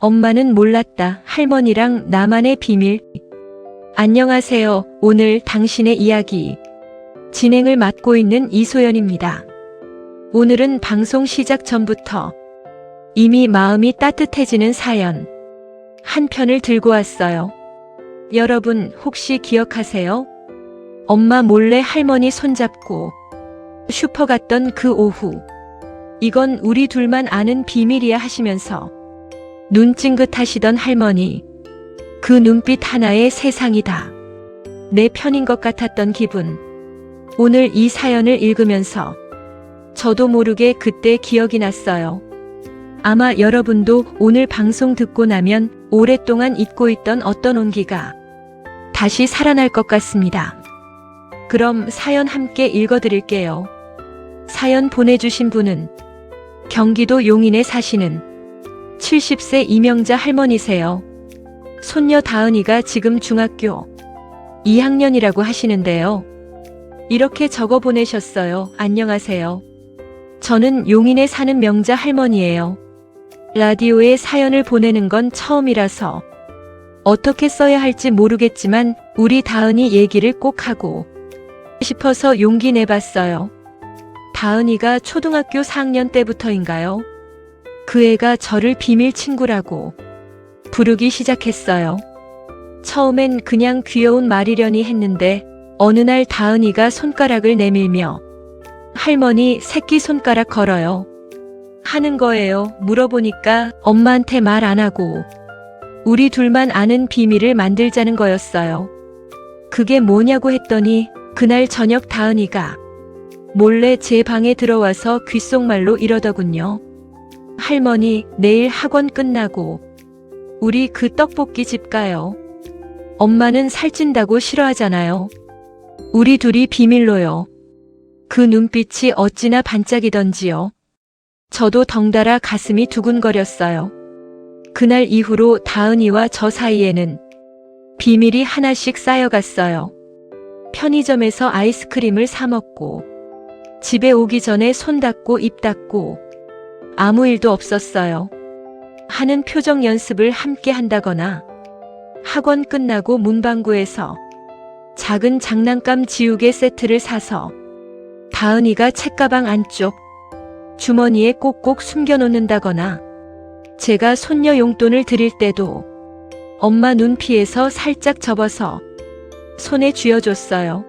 엄마는 몰랐다. 할머니랑 나만의 비밀. 안녕하세요. 오늘 당신의 이야기. 진행을 맡고 있는 이소연입니다. 오늘은 방송 시작 전부터 이미 마음이 따뜻해지는 사연 한 편을 들고 왔어요. 여러분 혹시 기억하세요? 엄마 몰래 할머니 손잡고 슈퍼 갔던 그 오후. 이건 우리 둘만 아는 비밀이야 하시면서 눈 찡긋하시던 할머니. 그 눈빛 하나에 세상이 다 내 편인 것 같았던 기분. 오늘 이 사연을 읽으면서 저도 모르게 그때 기억이 났어요. 아마 여러분도 오늘 방송 듣고 나면 오랫동안 잊고 있던 어떤 온기가 다시 살아날 것 같습니다. 그럼 사연 함께 읽어드릴게요. 사연 보내주신 분은 경기도 용인에 사시는 70세 이명자 할머니세요. 손녀 다은이가 지금 중학교 2학년이라고 하시는데요. 이렇게 적어 보내셨어요. 안녕하세요. 저는 용인에 사는 명자 할머니예요. 라디오에 사연을 보내는 건 처음이라서 어떻게 써야 할지 모르겠지만 우리 다은이 얘기를 꼭 하고 싶어서 용기 내봤어요. 다은이가 초등학교 4학년 때부터인가요? 그 애가 저를 비밀 친구라고 부르기 시작했어요. 처음엔 그냥 귀여운 말이려니 했는데 어느 날 다은이가 손가락을 내밀며 할머니 새끼손가락 걸어요 하는 거예요. 물어보니까 엄마한테 말 안 하고 우리 둘만 아는 비밀을 만들자는 거였어요. 그게 뭐냐고 했더니 그날 저녁 다은이가 몰래 제 방에 들어와서 귓속말로 이러더군요. 할머니, 내일 학원 끝나고 우리 그 떡볶이 집 가요. 엄마는 살찐다고 싫어하잖아요. 우리 둘이 비밀로요. 그 눈빛이 어찌나 반짝이던지요. 저도 덩달아 가슴이 두근거렸어요. 그날 이후로 다은이와 저 사이에는 비밀이 하나씩 쌓여갔어요. 편의점에서 아이스크림을 사 먹고 집에 오기 전에 손 닦고 입 닦고 아무 일도 없었어요. 하는 표정 연습을 함께 한다거나 학원 끝나고 문방구에서 작은 장난감 지우개 세트를 사서 다은이가 책가방 안쪽 주머니에 꼭꼭 숨겨놓는다거나 제가 손녀 용돈을 드릴 때도 엄마 눈 피해서 살짝 접어서 손에 쥐어줬어요.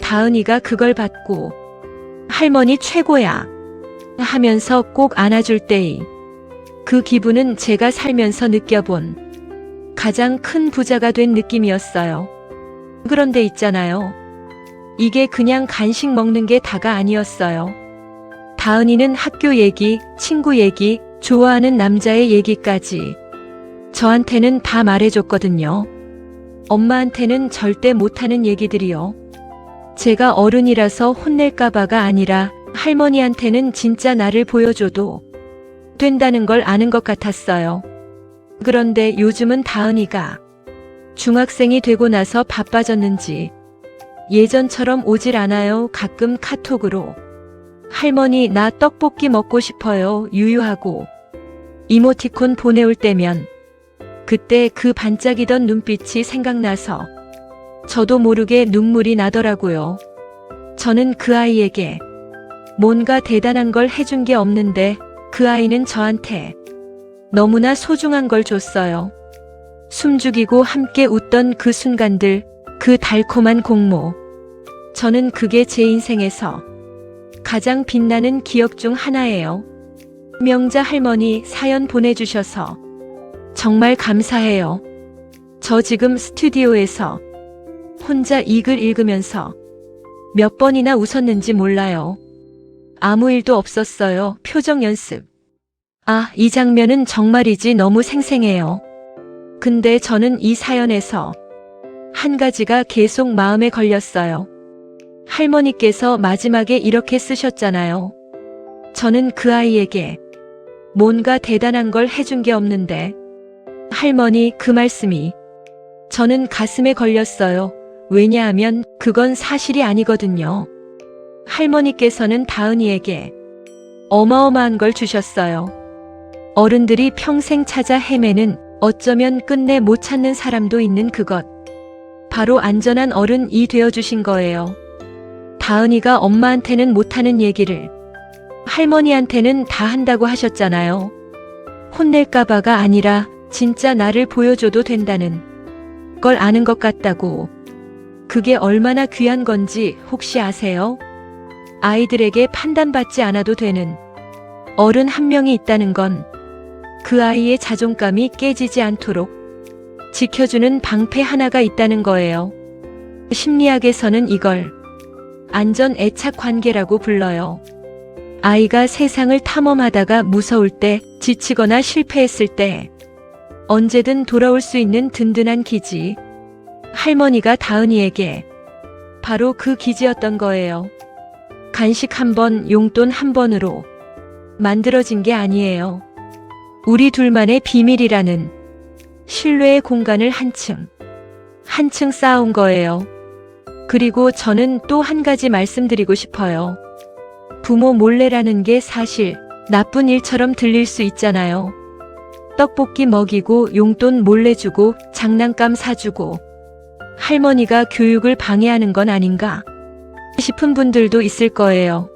다은이가 그걸 받고 할머니 최고야 하면서 꼭 안아줄 때의 그 기분은 제가 살면서 느껴본 가장 큰 부자가 된 느낌이었어요. 그런데 있잖아요. 이게 그냥 간식 먹는 게 다가 아니었어요. 다은이는 학교 얘기, 친구 얘기, 좋아하는 남자의 얘기까지 저한테는 다 말해줬거든요. 엄마한테는 절대 못하는 얘기들이요. 제가 어른이라서 혼낼까봐가 아니라 할머니한테는 진짜 나를 보여줘도 된다는 걸 아는 것 같았어요. 그런데 요즘은 다은이가 중학생이 되고 나서 바빠졌는지 예전처럼 오질 않아요. 가끔 카톡으로 할머니 나 떡볶이 먹고 싶어요 유유하고 이모티콘 보내올 때면 그때 그 반짝이던 눈빛이 생각나서 저도 모르게 눈물이 나더라고요. 저는 그 아이에게 뭔가 대단한 걸 해준 게 없는데 그 아이는 저한테 너무나 소중한 걸 줬어요. 숨죽이고 함께 웃던 그 순간들, 그 달콤한 공모. 저는 그게 제 인생에서 가장 빛나는 기억 중 하나예요. 명자 할머니 사연 보내주셔서 정말 감사해요. 저 지금 스튜디오에서 혼자 이 글 읽으면서 몇 번이나 웃었는지 몰라요. 아무 일도 없었어요. 표정 연습. 아, 이 장면은 정말이지 너무 생생해요. 근데 저는 이 사연에서 한 가지가 계속 마음에 걸렸어요. 할머니께서 마지막에 이렇게 쓰셨잖아요. 저는 그 아이에게 뭔가 대단한 걸 해준 게 없는데. 할머니 그 말씀이 저는 가슴에 걸렸어요. 왜냐하면 그건 사실이 아니거든요. 할머니께서는 다은이에게 어마어마한 걸 주셨어요. 어른들이 평생 찾아 헤매는 어쩌면 끝내 못 찾는 사람도 있는 그것. 바로 안전한 어른이 되어주신 거예요. 다은이가 엄마한테는 못하는 얘기를 할머니한테는 다 한다고 하셨잖아요. 혼낼까봐가 아니라 진짜 나를 보여줘도 된다는 걸 아는 것 같다고. 그게 얼마나 귀한 건지 혹시 아세요? 아이들에게 판단받지 않아도 되는 어른 한 명이 있다는 건 그 아이의 자존감이 깨지지 않도록 지켜주는 방패 하나가 있다는 거예요. 심리학에서는 이걸 안전 애착 관계라고 불러요. 아이가 세상을 탐험하다가 무서울 때, 지치거나 실패했을 때 언제든 돌아올 수 있는 든든한 기지. 할머니가 다은이에게 바로 그 기지였던 거예요. 간식 한 번, 용돈 한 번으로 만들어진 게 아니에요. 우리 둘만의 비밀이라는 신뢰의 공간을 한층 쌓아온 거예요. 그리고 저는 또 한 가지 말씀드리고 싶어요. 부모 몰래라는 게 사실 나쁜 일처럼 들릴 수 있잖아요. 떡볶이 먹이고 용돈 몰래 주고 장난감 사주고 할머니가 교육을 방해하는 건 아닌가 싶은 분들도 있을 거예요.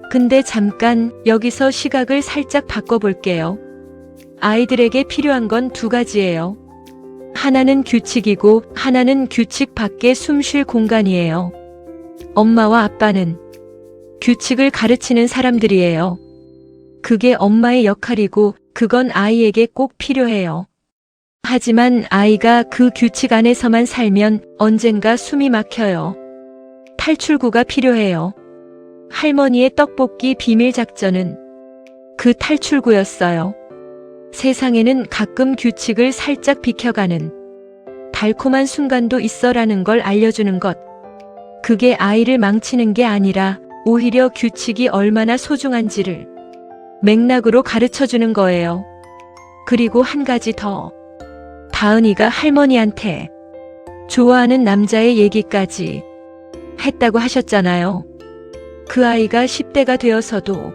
근데 잠깐 여기서 시각을 살짝 바꿔볼게요. 아이들에게 필요한 건 두 가지예요. 하나는 규칙이고 하나는 규칙 밖에 숨 쉴 공간이에요. 엄마와 아빠는 규칙을 가르치는 사람들이에요. 그게 엄마의 역할이고 그건 아이에게 꼭 필요해요. 하지만 아이가 그 규칙 안에서만 살면 언젠가 숨이 막혀요. 탈출구가 필요해요. 할머니의 떡볶이 비밀 작전은 그 탈출구였어요. 세상에는 가끔 규칙을 살짝 비켜가는 달콤한 순간도 있어라는 걸 알려주는 것. 그게 아이를 망치는 게 아니라 오히려 규칙이 얼마나 소중한지를 맥락으로 가르쳐주는 거예요. 그리고 한 가지 더. 다은이가 할머니한테 좋아하는 남자의 얘기까지 했다고 하셨잖아요. 그 아이가 10대가 되어서도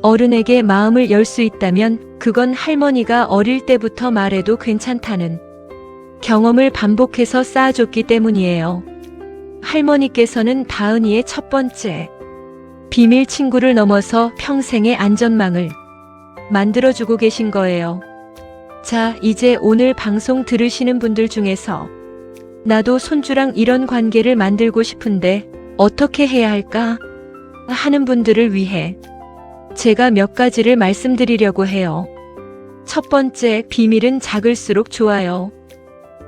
어른에게 마음을 열 수 있다면 그건 할머니가 어릴 때부터 말해도 괜찮다는 경험을 반복해서 쌓아줬기 때문이에요. 할머니께서는 다은이의 첫 번째 비밀 친구를 넘어서 평생의 안전망을 만들어주고 계신 거예요. 자, 이제 오늘 방송 들으시는 분들 중에서 나도 손주랑 이런 관계를 만들고 싶은데 어떻게 해야 할까 하는 분들을 위해 제가 몇 가지를 말씀드리려고 해요. 첫 번째, 비밀은 작을수록 좋아요.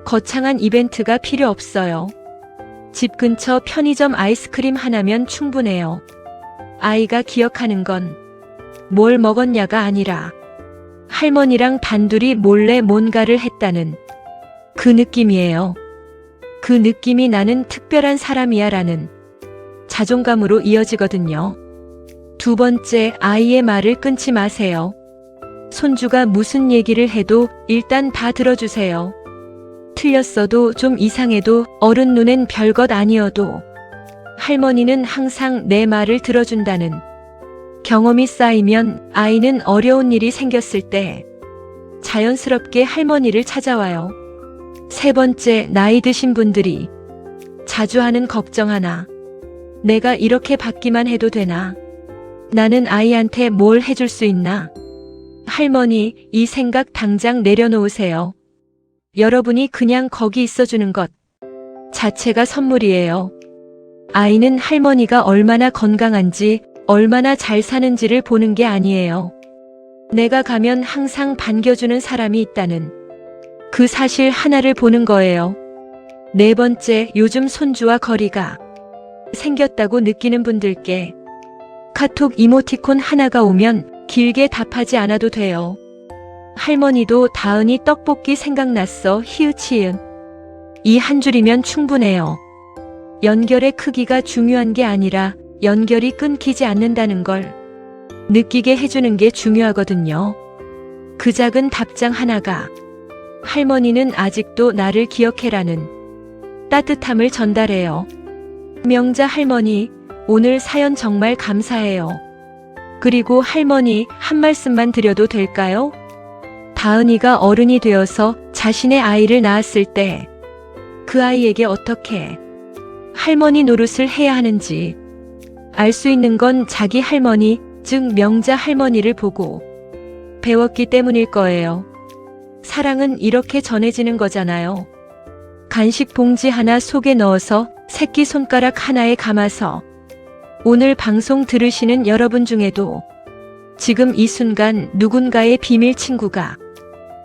거창한 이벤트가 필요 없어요. 집 근처 편의점 아이스크림 하나면 충분해요. 아이가 기억하는 건 뭘 먹었냐가 아니라 할머니랑 단둘이 몰래 뭔가를 했다는 그 느낌이에요. 그 느낌이 나는 특별한 사람이야 라는 자존감으로 이어지거든요. 두 번째, 아이의 말을 끊지 마세요. 손주가 무슨 얘기를 해도 일단 다 들어주세요. 틀렸어도 좀 이상해도 어른 눈엔 별것 아니어도 할머니는 항상 내 말을 들어준다는 경험이 쌓이면 아이는 어려운 일이 생겼을 때 자연스럽게 할머니를 찾아와요. 세 번째, 나이 드신 분들이 자주 하는 걱정 하나. 내가 이렇게 받기만 해도 되나? 나는 아이한테 뭘 해줄 수 있나? 할머니, 이 생각 당장 내려놓으세요. 여러분이 그냥 거기 있어주는 것 자체가 선물이에요. 아이는 할머니가 얼마나 건강한지, 얼마나 잘 사는지를 보는 게 아니에요. 내가 가면 항상 반겨주는 사람이 있다는 그 사실 하나를 보는 거예요. 네 번째, 요즘 손주와 거리가 생겼다고 느끼는 분들께 카톡 이모티콘 하나가 오면 길게 답하지 않아도 돼요. 할머니도 다은이 떡볶이 생각났어 히읗히읗. 이 한 줄이면 충분해요. 연결의 크기가 중요한 게 아니라 연결이 끊기지 않는다는 걸 느끼게 해주는 게 중요하거든요. 그 작은 답장 하나가 할머니는 아직도 나를 기억해라는 따뜻함을 전달해요. 명자 할머니, 오늘 사연 정말 감사해요. 그리고 할머니, 한 말씀만 드려도 될까요? 다은이가 어른이 되어서 자신의 아이를 낳았을 때 그 아이에게 어떻게 할머니 노릇을 해야 하는지 알 수 있는 건 자기 할머니, 즉 명자 할머니를 보고 배웠기 때문일 거예요. 사랑은 이렇게 전해지는 거잖아요. 간식 봉지 하나 속에 넣어서 새끼 손가락 하나에 감아서 오늘 방송 들으시는 여러분 중에도 지금 이 순간 누군가의 비밀 친구가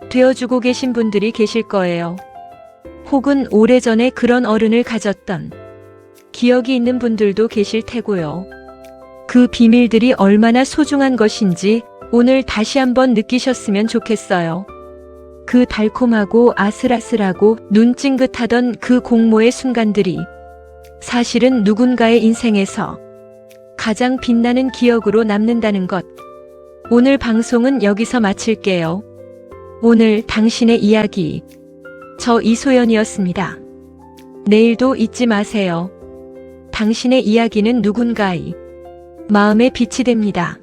되어주고 계신 분들이 계실 거예요. 혹은 오래전에 그런 어른을 가졌던 기억이 있는 분들도 계실 테고요. 그 비밀들이 얼마나 소중한 것인지 오늘 다시 한번 느끼셨으면 좋겠어요. 그 달콤하고 아슬아슬하고 눈 찡긋하던 그 공모의 순간들이 사실은 누군가의 인생에서 가장 빛나는 기억으로 남는다는 것. 오늘 방송은 여기서 마칠게요. 오늘 당신의 이야기. 저 이소연이었습니다. 내일도 잊지 마세요. 당신의 이야기는 누군가의 마음에 빛이 됩니다.